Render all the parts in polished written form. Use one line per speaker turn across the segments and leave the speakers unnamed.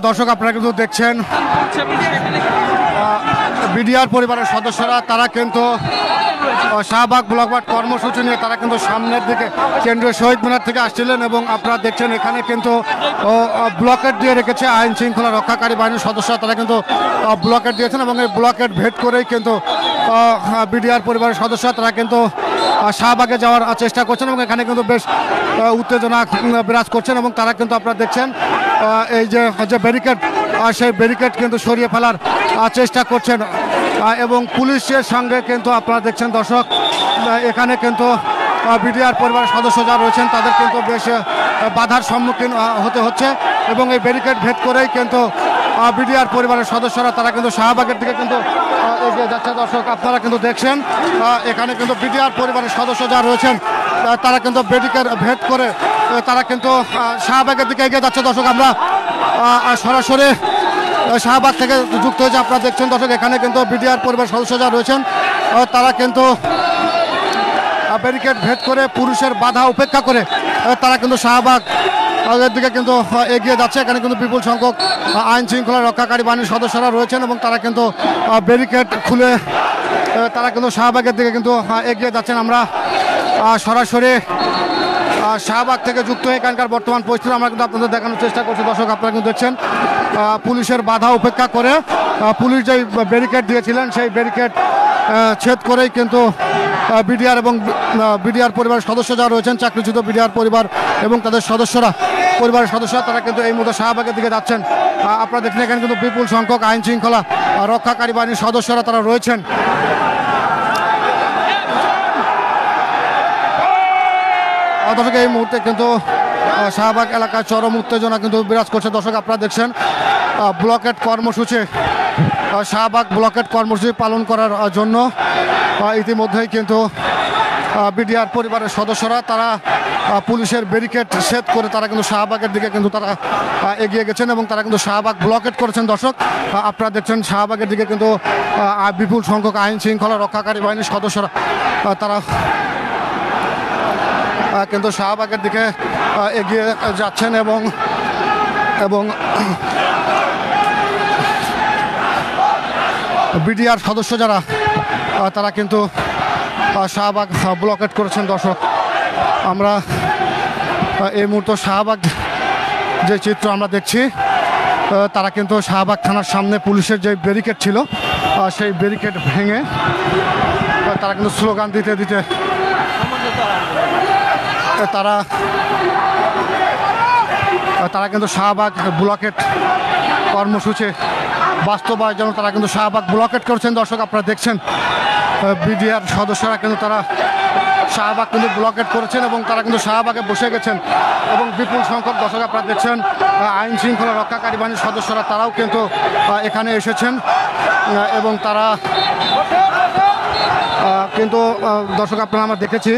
দর্শক আপনারা কিন্তু দেখছেন বিডিআর পরিবারের সদস্যরা তারা কিন্তু শাহবাগ ব্লকবাদ কর্মসূচি নিয়ে তারা কিন্তু সামনের দিকে কেন্দ্রীয় শহীদ মিনার থেকে আসছিলেন এবং আপনারা দেখছেন এখানে কিন্তু ব্লকেট দিয়ে রেখেছে আইন শৃঙ্খলা রক্ষাকারী বাহিনীর সদস্যরা তারা কিন্তু ব্লকেট দিয়েছেন এবং এই ব্লকেট ভেদ করেই কিন্তু বিডিআর পরিবারের সদস্যরা তারা কিন্তু শাহবাগে যাওয়ার চেষ্টা করছেন এবং এখানে কিন্তু বেশ উত্তেজনা বিরাজ করছেন এবং তারা কিন্তু আপনারা দেখছেন এই যে ব্যারিকেড সেই ব্যারিকেড কিন্তু সরিয়ে ফেলার চেষ্টা করছেন এবং পুলিশের সঙ্গে কিন্তু আপনারা দেখছেন দর্শক এখানে কিন্তু বিডিআর পরিবারের সদস্য যারা রয়েছেন তাদের কিন্তু বেশ বাধার সম্মুখীন হতে হচ্ছে এবং এই ব্যারিকেড ভেদ করেই কিন্তু বিডিআর পরিবারের সদস্যরা তারা কিন্তু শাহবাগের দিকে কিন্তু এগিয়ে যাচ্ছে দর্শক আপনারা কিন্তু দেখছেন এখানে কিন্তু বিডিআর পরিবারের সদস্য যারা রয়েছেন তারা কিন্তু ব্যারিকেড ভেদ করে তারা কিন্তু শাহবাগের দিকে এগিয়ে যাচ্ছে দর্শক আমরা সরাসরি শাহবাগ থেকে যুক্ত হয়েছে আপনারা দেখছেন দর্শক এখানে কিন্তু বিডিআর পরিবারের সদস্য যারা রয়েছেন তারা কিন্তু ব্যারিকেড ভেদ করে পুলিশের বাধা উপেক্ষা করে তারা কিন্তু শাহবাগ এর দিকে কিন্তু এগিয়ে যাচ্ছে এখানে কিন্তু বিপুল সংখ্যক আইন শৃঙ্খলা রক্ষাকারী বাহিনীর সদস্যরা রয়েছেন এবং তারা কিন্তু ব্যারিকেড খুলে তারা কিন্তু শাহবাগের দিকে কিন্তু এগিয়ে যাচ্ছেন আমরা সরাসরি শাহবাগ থেকে যুক্ত হয়ে এখানকার বর্তমান পরিস্থিতি আমরা কিন্তু আপনাদের দেখানোর চেষ্টা করছি দর্শক আপনারা কিন্তু দেখছেন পুলিশের বাধা উপেক্ষা করে পুলিশ যেই ব্যারিকেড দিয়েছিলেন সেই ব্যারিকেড ছেদ করেই কিন্তু বিডিআর এবং বিডিআর পরিবারের সদস্য যারা রয়েছেন চাকরিচ্যুত বিডিআর পরিবার এবং তাদের সদস্যরা পরিবারের সদস্যরা তারা কিন্তু এই মুহূর্তে শাহবাগের দিকে যাচ্ছেন আপনারা দেখছেন এখানে কিন্তু বিপুল সংখ্যক আইন শৃঙ্খলা রক্ষাকারী বাহিনীর সদস্যরা তারা রয়েছেন দর্শক এই মুহূর্তে কিন্তু শাহবাগ এলাকায় চরম উত্তেজনা কিন্তু বিরাজ করছে দর্শক আপনারা দেখছেন ব্লকেট কর্মসূচি শাহবাগ ব্লকেট কর্মসূচি পালন করার জন্য ইতিমধ্যেই কিন্তু বিডিআর পরিবারের সদস্যরা তারা পুলিশের ব্যারিকেড সেট করে তারা কিন্তু শাহবাগের দিকে কিন্তু তারা এগিয়ে গেছেন এবং তারা কিন্তু শাহবাগ ব্লকেট করেছেন দর্শক আপনারা দেখছেন শাহবাগের দিকে কিন্তু বিপুল সংখ্যক আইন শৃঙ্খলা রক্ষাকারী বাহিনীর সদস্যরা তারা কিন্তু শাহবাগের দিকে এগিয়ে যাচ্ছেন এবং বিডিআর সদস্য যারা তারা কিন্তু শাহবাগ ব্লকেট করেছেন দর্শক আমরা এই মুহূর্তে শাহবাগ যে চিত্র আমরা দেখছি তারা কিন্তু শাহবাগ থানার সামনে পুলিশের যে ব্যারিকেড ছিল সেই ব্যারিকেড ভেঙে তারা কিন্তু স্লোগান দিতে দিতে তারা কিন্তু শাহবাগ ব্লকেট কর্মসূচি বাস্তবায়নের জন্য তারা কিন্তু শাহবাগ ব্লকেট করছেন দর্শক আপনারা দেখছেন বিডিআর সদস্যরা কিন্তু তারা শাহবাগ কিন্তু ব্লকেট করেছেন এবং তারা কিন্তু শাহবাগে বসে গেছেন এবং বিপুল সংখ্যক দর্শক আপনারা দেখছেন আইন শৃঙ্খলা রক্ষাকারী বাহিনীর সদস্যরা তারাও কিন্তু এখানে এসেছেন এবং তারা কিন্তু দর্শক আপনারা আমরা দেখেছি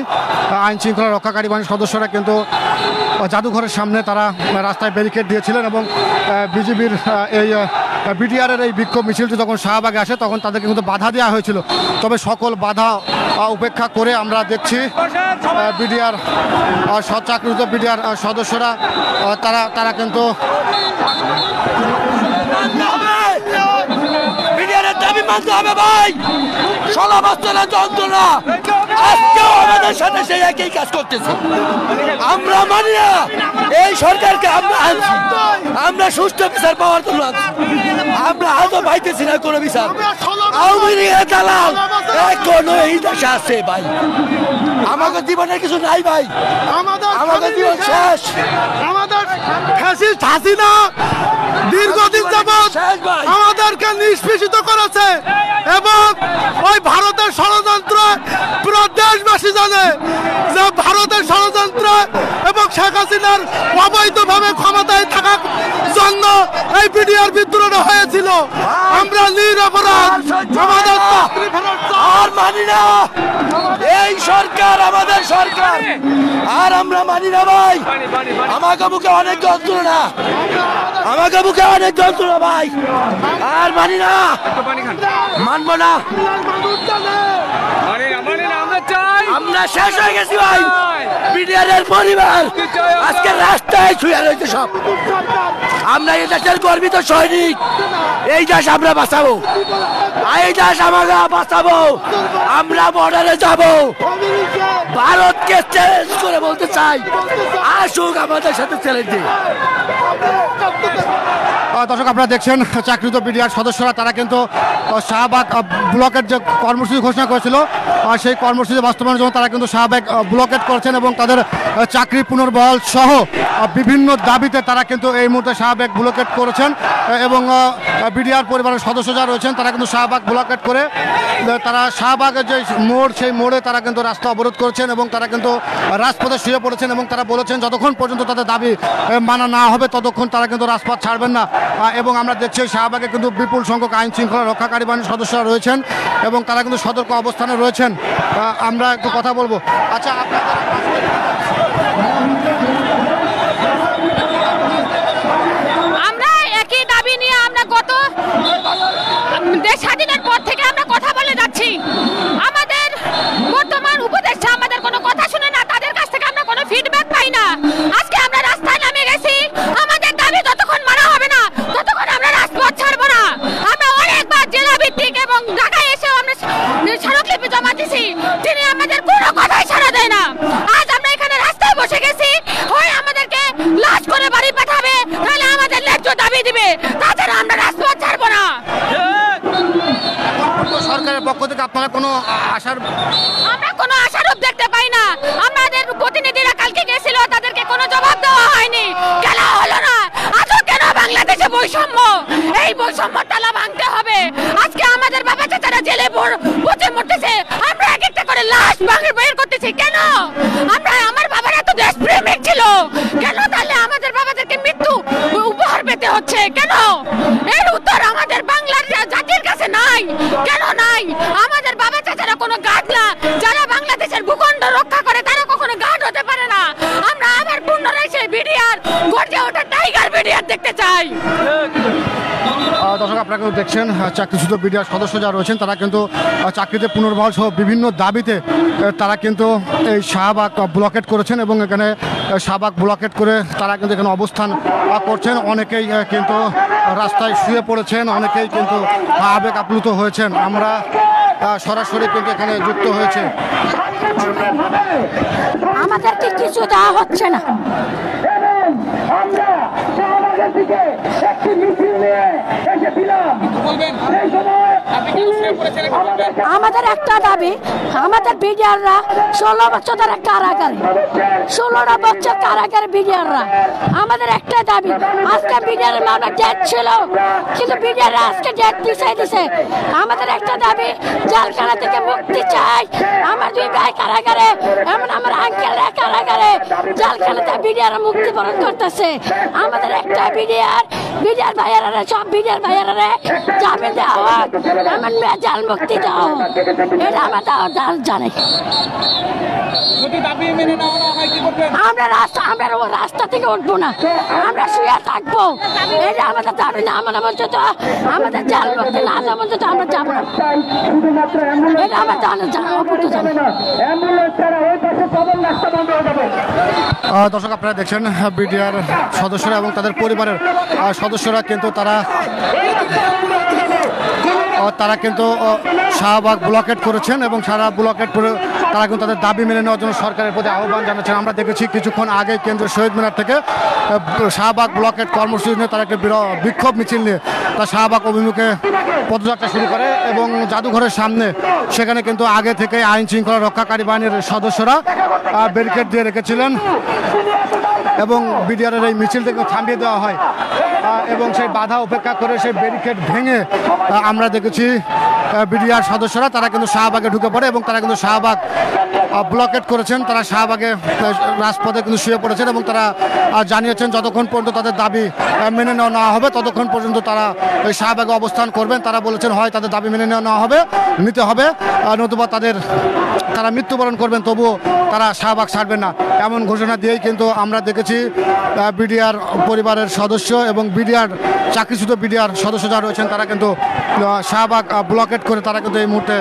আইন শৃঙ্খলা রক্ষাকারী বাহিনীর সদস্যরা কিন্তু জাদুঘরের সামনে তারা রাস্তায় ব্যারিকেড দিয়েছিলেন এবং বিজিবির এই বিডিআরের এই বিক্ষোভ মিছিলটি যখন শাহবাগে আসে তখন তাদেরকে কিন্তু বাধা দেওয়া হয়েছিল তবে সকল বাধা উপেক্ষা করে আমরা দেখছি বিডিআর চাকরিচ্যুত বিডিআর সদস্যরা তারা কিন্তু
দাবি মানতে হবে ভাই 16 বছরের যন্ত্রণা আজকেও আমাদের সাথে সেই একই কাজ করতেছে আমরা মানি না এই সরকারকে আমরা আনছি আমরা সুষ্ঠু বিচার পাওয়ার জন্য আমরা আজও পাইতেছি না কোনো বিচার আওয়ামী লীগের দালাল এখনো এই দেশে আছে ভাই আমাদের জীবনের কিছু নাই ভাই আমাদের জীবন শেষ আমাদের ফ্যাসিস্ট হাসিনা দীর্ঘদিন যাবৎ আমাদেরকে নিষ্পেষিত করেছে এবং ওই ভারতের ষড়যন্ত্র পুরো দেশবাসী জানে যে ভারতের ষড়যন্ত্র এবং শেখ হাসিনার অবৈধভাবে ক্ষমতায় থাকার জন্য এই বিডিআর বিদ্রোহ হয়েছিল আমরা নিরপরাধ আমাদের আর মানি না এই সরকার আমাদের সরকার আর আমরা মানি না ভাই আমাকে মুখে অনেক যন্ত্রণা আমাকে মুখে অনেক যন্ত্রণা ভাই আর মানি না মানবো না আমরা শেষ হয়ে গেছি ভাই বিডিআরের পরিবার আজকে রাস্তায় শুয়ে রয়েছে সব আমরা এই দেশের গর্বিত সৈনিক, এই দেশ আমরা বাঁচাবো, এই দেশ আমরা বাঁচাবো। আমরা বর্ডারে যাব, ভারতকে চ্যালেঞ্জ করে বলতে চাই, আসুক আমাদের সাথে চ্যালেঞ্জ দিন।
দর্শক আপনারা দেখছেন চাকরিত বিডিআর সদস্যরা তারা কিন্তু শাহবাগ ব্লকের যে কর্মসূচি ঘোষণা করেছিল সেই কর্মসূচি বাস্তবায়নের জন্য তারা কিন্তু শাহবাগ ব্লকেট করছেন এবং তাদের চাকরি পুনর্বহাল সহ বিভিন্ন দাবিতে তারা কিন্তু এই মুহূর্তে শাহবাগ ব্লকেট করেছেন এবং বিডিআর পরিবারের সদস্য যারা রয়েছেন তারা কিন্তু শাহবাগ ব্লকেট করে তারা শাহবাগের যে মোড় সেই মোড়ে তারা কিন্তু রাস্তা অবরোধ করেছেন এবং তারা কিন্তু রাজপথে শুয়ে পড়েছেন এবং তারা বলেছেন যতক্ষণ পর্যন্ত তাদের দাবি মানা না হবে ততক্ষণ তারা কিন্তু রাজপথ ছাড়বেন না। এবং আমরা দেখছি শাহবাগে কিন্তু বিপুল সংখ্যক আইন শৃঙ্খলা রক্ষাকারী বাহিনীর সদস্যরা রয়েছেন এবং তারা কিন্তু সতর্ক অবস্থানে রয়েছেন। আমরা একটু কথা বলবো। আচ্ছা,
আমরা একই দাবি নিয়ে আমরা গত দেশ স্বাধীনের পর থেকে আমরা কথা বলে যাচ্ছি। আমাদের বর্তমান উপদেষ্টা আমাদের কোনো কথা শুনে না, তাদের কাছ থেকে আমরা কোনো ফিডব্যাক পাই না। আজকে আমরা রাস্তায় নামে গেছি, আমাদের দাবি যতক্ষণ মানা হবে না ততক্ষণ আমরা রাজপথ ছাড়বো না। আমরা অনেকবার জেলা ভিত্তিক এবং ঢাকায় এসেও আমরা স্মারকলিপি জমা দিছি, তিনি আমাদের কোনো কথাই সাড়া দেয় না। আজ আমরা এখানে রাস্তায় বসে গেছি, হয় আমাদেরকে লাশ করে বাড়ি পাঠাবে, নাহলে আমাদের ন্যায্য দাবি দিবে, তাছাড়া আমরা রাজপথ ছাড়বো না।
সরকারের পক্ষ থেকে আপনারা কোনো
আমরা কোনো আশারূপ দেখতে পাই না। আমাদের প্রতিনিধিরা কালকে গেছিল, তাদেরকে কোনো জবাব দেওয়া হয়নি, খেলা হলো না। আজও কেন বাংলাদেশে বৈষম্য? এই বৈষম্য তালা ভাঙতে হবে। আজকে আমাদের বাবা চাচারা জেলে পচে মরতেছে, আমরা এক একটা করে লাশ বের করতেছি কেন? আমার বাবারা তো দেশপ্রেমিক ছিল, কেন তাহলে আমাদের বাবাদেরকে মৃত্যু উপহার পেতে হচ্ছে কেন? এর উত্তর আমাদের বাংলার জাতির কাছে নাই। কেন নাই? আমাদের বাবা চাচারা কোনো গার্ড না, যারা বাংলাদেশের ভূখণ্ড রক্ষা করে তারা কখনো গার্ড হতে পারে না। আমরা আবার পুনরায় সেই বিডিআর গর্জে ওঠা টাইগার বিডিআর দেখতে চাই।
দর্শক আপনারা কিন্তু দেখছেন চাকরিচ্যুত বিডিআর সদস্য যারা রয়েছেন তারা কিন্তু চাকরিতে পুনর্বহাল সহ বিভিন্ন দাবিতে তারা কিন্তু এই শাহবাগ ব্লকেট করেছেন এবং এখানে শাহবাগ ব্লকেট করে তারা কিন্তু এখানে অবস্থান করছেন। অনেকেই কিন্তু রাস্তায় শুয়ে পড়েছেন, অনেকেই কিন্তু আবেগ আপ্লুত হয়েছেন। আমরা সরাসরি কিন্তু এখানে যুক্ত হয়েছে।
আমাদেরকে কিছু দেওয়া হচ্ছে না। আমাদের একটা দাবি, আমাদের বিডিআররা 16 বছর ধরে কারাগারে, 16টা বছর কারাগারে বিডিআররা। আমাদের একটা দাবি, আজকে বিডিআরের মামলা ডেট ছিল কিন্তু বিডিআররা আজকে ডেট দিছে। আমাদের একটা দাবি, জেলখানা থেকে মুক্তি চাই। আমার দুই ভাই কারাগারে, এমন আমার আঙ্কেলরা কারাগারে, জেলখানাতে বিডিআর মুক্তি বরণ করতেছে। আমাদের একটা বিডিআর ভাইয়ারা, সব বিডিআর ভাইয়ারা জামিন দেওয়া হোক, আমার মেয়ে জাল মুক্তি দাও, এটা আমার জানাই। আমরা রাস্তা থেকে উঠবো না, আমরা শুয়ে থাকবো, এটা আমাদের দাবি না। আমাদের জাল মুক্তি না যেমন আমরা যাবো না, এটা আমার
দর্শক আপনারা দেখছেন বিডিআর সদস্যরা এবং তাদের পরিবারের সদস্যরা কিন্তু তারা কিন্তু শাহবাগ ব্লকেট করেছেন এবং সারা ব্লকেট করে তারা কিন্তু তাদের দাবি মেনে নেওয়ার জন্য সরকারের প্রতি আহ্বান জানাচ্ছেন। আমরা দেখেছি কিছুক্ষণ আগে কেন্দ্রীয় শহীদ মিনার থেকে শাহবাগ ব্লকেট কর্মসূচি নিয়ে তারা একটা বিক্ষোভ মিছিল নিয়ে তার শাহবাগ অভিমুখে পদযাত্রা শুরু করে এবং জাদুঘরের সামনে সেখানে কিন্তু আগে থেকে আইন শৃঙ্খলা রক্ষাকারী বাহিনীর সদস্যরা ব্যারিকেড দিয়ে রেখেছিলেন এবং বিডিআরের এই মিছিলটাকে থামিয়ে দেওয়া হয় এবং সেই বাধা উপেক্ষা করে সেই ব্যারিকেড ভেঙে আমরা দেখেছি বিডিআর সদস্যরা তারা কিন্তু শাহবাগে ঢুকে পড়ে এবং তারা কিন্তু শাহবাগ ব্লকেট করেছেন। তারা শাহবাগে রাজপথে কিন্তু শুয়ে পড়েছেন এবং তারা জানিয়েছেন যতক্ষণ পর্যন্ত তাদের দাবি মেনে নেওয়া না হবে ততক্ষণ পর্যন্ত তারা ওই শাহবাগে অবস্থান করবেন। তারা বলেছেন হয় তাদের দাবি মেনে নেওয়া হবে, নিতে হবে, নতুবা তারা মৃত্যুবরণ করবেন, তবুও তারা শাহবাগ ছাড়বেন না, এমন ঘোষণা দিয়েই কিন্তু আমরা দেখেছি বিডিআর পরিবারের সদস্য এবং বিডিআর চাকরিচ্যুত বিডিআর সদস্য যারা রয়েছেন তারা কিন্তু শাহবাগ ব্লকেট করে তারা কিন্তু এই মুহূর্তে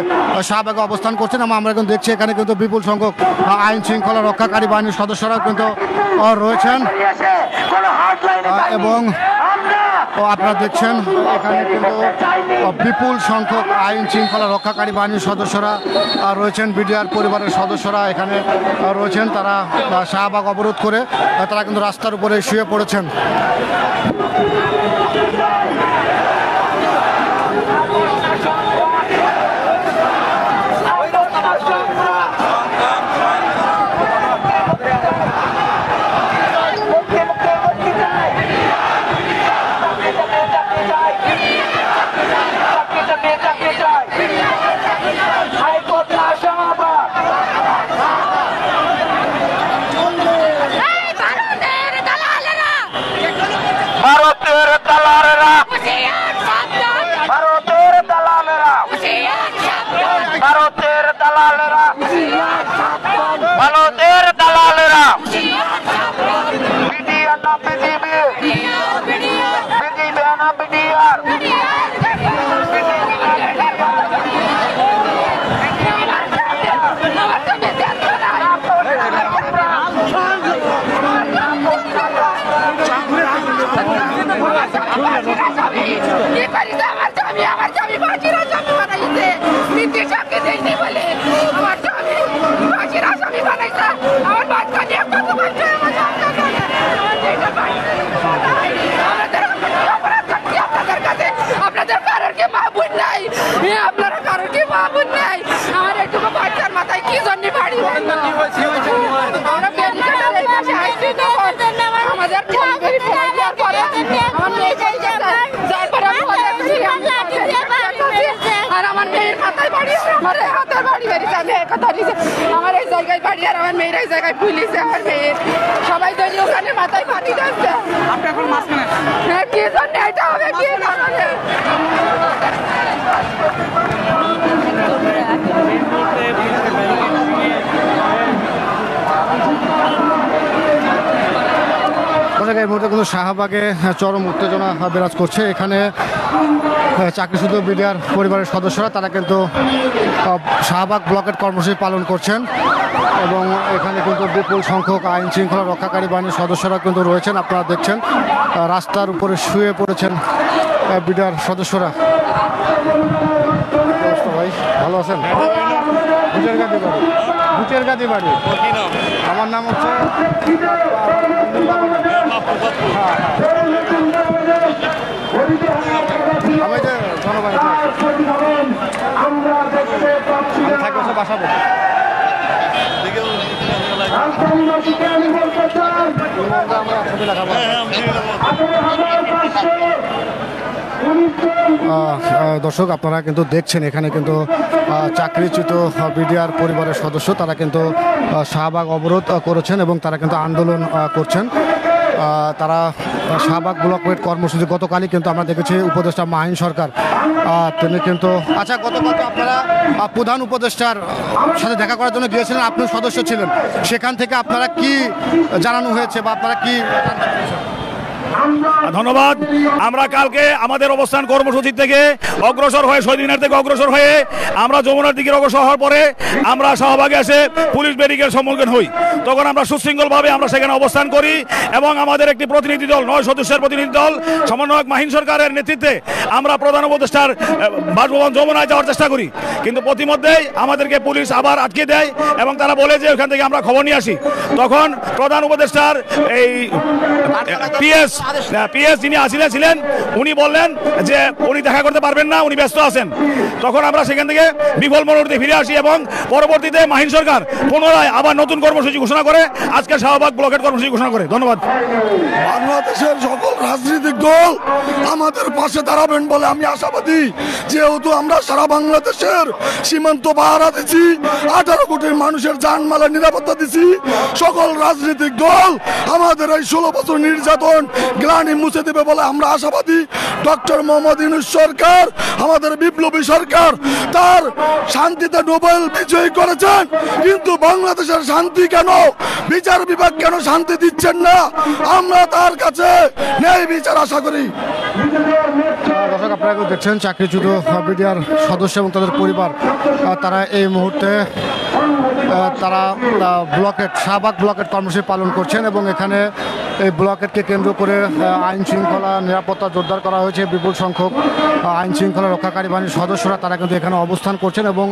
শাহবাগে অবস্থান করছেন এবং আমরা কিন্তু দেখছি এখানে কিন্তু বিপুল বিপুল সংখ্যক আইন শৃঙ্খলা রক্ষাকারী বাহিনীর সদস্যরাও কিন্তু রয়েছেন এবং আপনারা দেখছেন এখানে কিন্তু বিপুল সংখ্যক আইন শৃঙ্খলা রক্ষাকারী বাহিনীর সদস্যরা রয়েছেন। বিডিআর পরিবারের সদস্যরা এখানে রয়েছেন, তারা শাহবাগ অবরোধ করে তারা কিন্তু রাস্তার উপরে শুয়ে পড়েছেন।
আপনারা কারোর কি বাবুন নাই? আমার একটুকু বাচ্চার মাথায় কি জন্য বাড়ি আমাদের আর আমার মেয়ের মাথায় বাড়ি, আমার হাতের বাড়ি বেরিয়েছে। আমি একথা নিয়েছি, আমার এই জায়গায় বাড়ি আর আমার মেয়ের এই জায়গায় পুলিশে আমার মেয়ের সবাই দলীয় ওখানে মাথায় বাড়ি যাচ্ছে। হ্যাঁ, কি জন্য এটা হবে? কি কারণে?
এই মুহূর্তে কিন্তু শাহবাগে চরম উত্তেজনা বিরাজ করছে। এখানে চাকরিচ্যুত বিডিআর পরিবারের সদস্যরা তারা কিন্তু শাহবাগ ব্লকের কর্মসূচি পালন করছেন এবং এখানে কিন্তু বিপুল সংখ্যক আইন শৃঙ্খলা রক্ষাকারী বাহিনীর সদস্যরা কিন্তু রয়েছেন। আপনারা দেখছেন রাস্তার উপরে শুয়ে পড়েছেন বিডিআর সদস্যরা। ভাই ভালো আছেন? বুচের গাদি বাড়ি। আমার নাম হচ্ছে আমি যে জনবাণী থাকি বাসা দর্শক আপনারা কিন্তু দেখছেন এখানে কিন্তু চাকরিচ্যুত বিডিআর পরিবারের সদস্য তারা কিন্তু শাহবাগ অবরোধ করেছেন এবং তারা কিন্তু আন্দোলন করছেন। তারা শাহবাগ ব্লকের কর্মসূচি গতকালই কিন্তু আমরা দেখেছি উপদেষ্টা মাহিন সরকার তিনি কিন্তু গতকাল আপনারা প্রধান উপদেষ্টার সাথে দেখা করার জন্য গিয়েছিলেন, আপনি সদস্য ছিলেন, সেখান থেকে আপনারা কি জানানো হয়েছে বা আপনারা কি?
ধন্যবাদ। আমরা কালকে আমাদের অবস্থান কর্মসূচি থেকে অগ্রসর হয়ে শহীদ মিনার থেকে অগ্রসর হয়ে আমরা যমুনার দিকে অগ্রসর হওয়ার পরে আমরা শাহবাগে এসে পুলিশ ব্যারিকেড সম্মুখীন হই। তখন আমরা সুশৃঙ্খলভাবে আমরা সেখানে অবস্থান করি এবং আমাদের একটি প্রতিনিধি দল 9 সদস্যের প্রতিনিধি দল সমন্বয়ক মাহিন সরকারের নেতৃত্বে আমরা প্রধান উপদেষ্টার বাসভবন যমুনায় যাওয়ার চেষ্টা করি, কিন্তু প্রতিমধ্যেই আমাদেরকে পুলিশ আবার আটকে দেয় এবং তারা বলে যে ওখান থেকে আমরা খবর নিয়ে আসি। তখন প্রধান উপদেষ্টার এই পিএস যিনি ছিলেন উনি বললেন যে উনি দেখা করতে পারবেন না, উনি ব্যস্ত আছেন। তখন আমরা সেখান থেকে বিফল মনোনীতে ফিরে আসি এবং পরবর্তীতে মাহিন সরকার পুনরায় আবার নতুন কর্মসূচি ঘোষণা করে আজকে শাহবাগ ব্লকের কর্মসূচি ঘোষণা করে। ধন্যবাদ।
বাংলাদেশের সকল রাজনৈতিক দল আমাদের পাশে দাঁড়াবেন বলে আমি আশাবাদী, যেহেতু আমরা সারা বাংলাদেশের সীমান্ত পাহারা দিচ্ছি, 18 কোটি মানুষের জানমালের নিরাপত্তা দিচ্ছি। সকল রাজনৈতিক দল আমাদের এই 16 বছর নির্যাতন গ্লানি মুছে দেবে বলে আমরা আশাবাদী। ডক্টর মোহাম্মদ ইউনূস সরকার আমাদের বিপ্লবী সরকার, তার শান্তিতে নোবেল বিজয়ী করেছেন, কিন্তু বাংলাদেশের শান্তি কেন, বিচার বিভাগ কেন শান্তি দিচ্ছেন না? আমরা তার কাছে ন্যায় বিচার আশা করি।
দর্শক আপনারা দেখছেন চাকরিচ্যুত বিডিআর সদস্য এবং তাদের পরিবার তারা এই মুহূর্তে তারা ব্লকেট শাহবাগ ব্লকেট কর্মসূচি পালন করছেন এবং এখানে এই ব্লকেটকে কেন্দ্র করে আইন শৃঙ্খলা নিরাপত্তা জোরদার করা হয়েছে। বিপুল সংখ্যক আইন শৃঙ্খলা রক্ষাকারী বাহিনীর সদস্যরা তারা কিন্তু এখানে অবস্থান করছেন এবং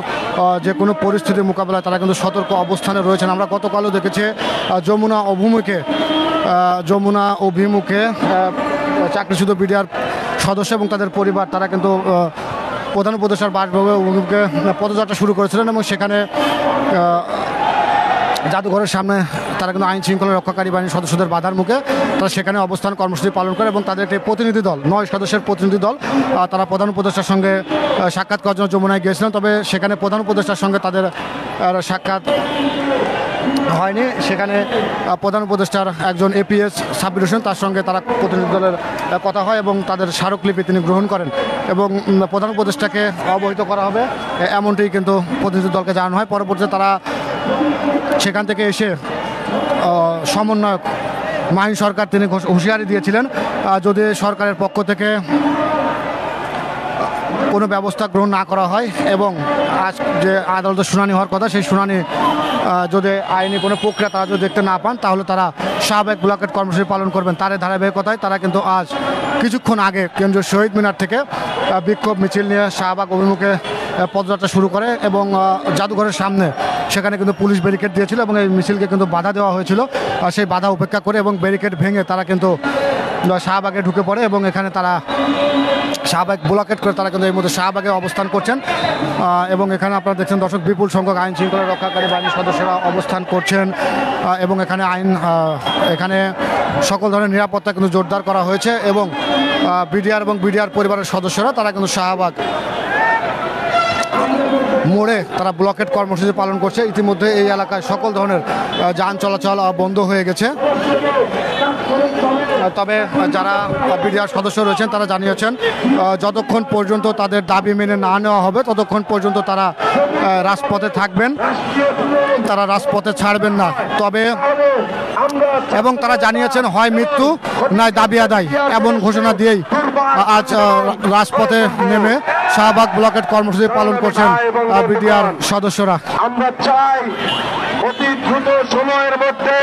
যে কোনো পরিস্থিতি মোকাবেলায় তারা কিন্তু সতর্ক অবস্থানে রয়েছেন। আমরা গতকালও দেখেছি যমুনা অভিমুখে চাকরিচ্যুত বিডিআর সদস্য এবং তাদের পরিবার তারা কিন্তু প্রধান উপদেষ্টার বাসভবনের অভিমুখে পদযাত্রা শুরু করেছিলেন এবং সেখানে জাদুঘরের সামনে তারা কিন্তু আইন শৃঙ্খলা রক্ষাকারী বাহিনীর সদস্যদের বাধার মুখে তারা সেখানে অবস্থান কর্মসূচি পালন করে এবং তাদের একটি প্রতিনিধি দল 9 সদস্যের প্রতিনিধি দল তারা প্রধান উপদেষ্টার সঙ্গে সাক্ষাৎ করার জন্য যমুনায় গিয়েছিলেন। তবে সেখানে প্রধান উপদেষ্টার সঙ্গে তাদের সাক্ষাৎ হয়নি। সেখানে প্রধান উপদেষ্টার একজন এপিএস সাব্বির হোসেন তার সঙ্গে তারা প্রতিনিধি দলের কথা হয় এবং তাদের স্মারকলিপি তিনি গ্রহণ করেন এবং প্রধান উপদেষ্টাকে অবহিত করা হবে এমনটি কিন্তু প্রতিনিধি দলকে জানানো হয়। পরবর্তীতে তারা সেখান থেকে এসে সমন্বয়ক মাহিন সরকার তিনি হুঁশিয়ারি দিয়েছিলেন যদি সরকারের পক্ষ থেকে কোনো ব্যবস্থা গ্রহণ না করা হয় এবং আজ যে আদালতে শুনানি হওয়ার কথা সেই শুনানি যদি আইনি কোনো প্রক্রিয়া তারা যদি দেখতে না পান তাহলে তারা শাহবাগ ব্লকেট কর্মসূচি পালন করবেন। তার ধারাবাহিকতায় তারা কিন্তু আজ কিছুক্ষণ আগে কেন্দ্রীয় শহীদ মিনার থেকে বিক্ষোভ মিছিল নিয়ে শাহবাগ অভিমুখে পদযাত্রা শুরু করে এবং জাদুঘরের সামনে সেখানে কিন্তু পুলিশ ব্যারিকেড দিয়েছিল এবং এই মিছিলকে কিন্তু বাধা দেওয়া হয়েছিল। সেই বাধা উপেক্ষা করে এবং ব্যারিকেড ভেঙে তারা কিন্তু শাহবাগে ঢুকে পড়ে এবং এখানে তারা শাহবাগ ব্লকেট করে তারা কিন্তু এই মধ্যে শাহবাগে অবস্থান করছেন এবং এখানে আপনারা দেখছেন দর্শক বিপুল সংখ্যক আইন শৃঙ্খলা রক্ষাকারী বাহিনীর সদস্যরা অবস্থান করছেন এবং এখানে সকল ধরনের নিরাপত্তা কিন্তু জোরদার করা হয়েছে এবং বিডিআর পরিবারের সদস্যরা তারা কিন্তু শাহবাগ মোড়ে তারা ব্লকেট কর্মসূচি পালন করছে। ইতিমধ্যে এই এলাকায় সকল ধরনের যান চলাচল বন্ধ হয়ে গেছে। তবে যারা বিডিআর সদস্য রয়েছেন তারা জানিয়েছেন যতক্ষণ পর্যন্ত তাদের দাবি মেনে না নেওয়া হবে ততক্ষণ পর্যন্ত তারা রাজপথে থাকবেন, তারা রাজপথে ছাড়বেন না। তবে এবং তারা জানিয়েছেন হয় মৃত্যু নয় দাবি আদায় এমন ঘোষণা দিয়েই আজ রাজপথে নেমে শাহবাগ ব্লকেট কর্মসূচি পালন করছেন বিডিআর সদস্যরা।
আমরা চাই অতি দ্রুত সময়ের মধ্যে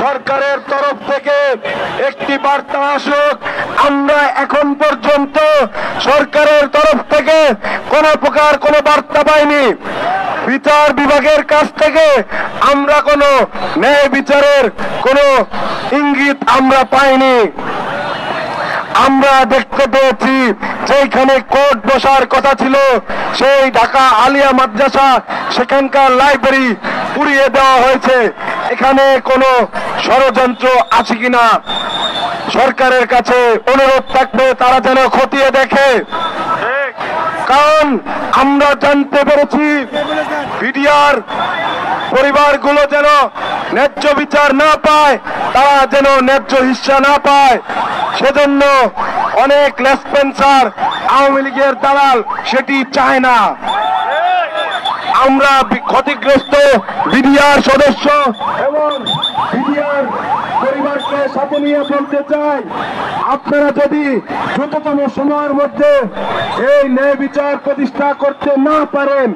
সরকারের তরফ থেকে একটি বার্তা আসুক। আমরা এখন পর্যন্ত সরকারের তরফ থেকে কোনো প্রকার কোনো বার্তা পাইনি। বিচার বিভাগের কাছ থেকে আমরা কোনো ন্যায় বিচারের কোনো ইঙ্গিত আমরা পাইনি। আমরা দেখতে পেয়েছি যেখানে কোর্ট বসার কথা ছিল সেই ঢাকা আলিয়া মাদ্রাসা সেখানকার লাইব্রেরি পুড়িয়ে দেওয়া হয়েছে। এখানে কোনো ষড়যন্ত্র আছে কিনা সরকারের কাছে অনুরোধ থাকবে তারা যেন খতিয়ে দেখে, কারণ আমরা জানতে পেরেছি বিডিআর পরিবারগুলো যেন ন্যায্য বিচার না পায়, তারা যেন ন্যায্য হিস্সা না পায়, সেজন্য অনেক লেসপেন্সার আওয়ামী লীগের দালাল সেটি চায় না। আমরা ক্ষতিগ্রস্ত বিডিআর সদস্য এবং বিডিআর পরিবারকে সাথে নিয়ে বলতে চাই, আপনারা যদি দ্রুততম সময়ের মধ্যে এই ন্যায় বিচার প্রতিষ্ঠা করতে না পারেন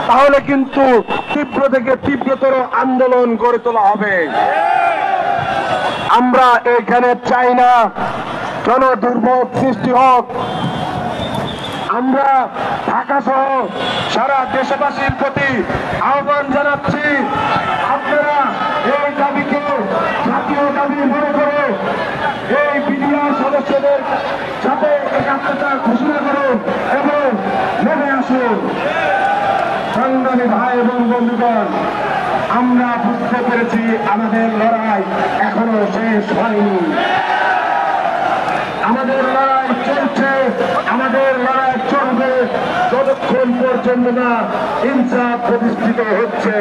তাহলে কিন্তু তীব্র থেকে তীব্রতর আন্দোলন গড়ে তোলা হবে। আমরা এখানে চাই না জনদুর্ভোগ সৃষ্টি হোক। আমরা ঢাকা সহ সারা দেশবাসীর প্রতি আহ্বান জানাচ্ছি, আপনারা এই দাবিকে জাতীয় দাবি মনে করে এই বিডিআর সদস্যদের সাথে একাত্মতা ঘোষণা করুন এবং নেমে আসুন। সংগ্রামী ভাই এবং বন্ধুগণ, আমরা বুঝতে পেরেছি আমাদের লড়াই এখনো শেষ হয়নি। আমাদের লড়াই চলছে, আমাদের লড়াই চলবে যতক্ষণ পর্যন্ত না ইনসাফ প্রতিষ্ঠিত হচ্ছে।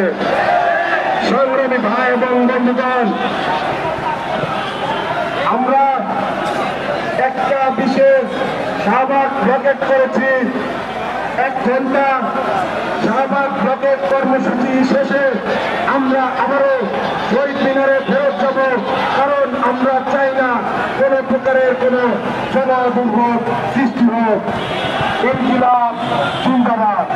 সংগ্রামী ভাই এবং বন্ধুগণ, আমরা একটা বিশেষ শাহবাগ ব্লকেট করেছি। 1 ঘন্টা শাহবাগ ব্লকেট কর্মসূচি শেষে আমরা আবারও শহীদ মিনারে ফেরত যাব, কারণ আমরা চাই না কোন প্রকারের কোন জনদুর্ভোগ সৃষ্টি হোক। ইনকিলাব জিন্দাবাদ।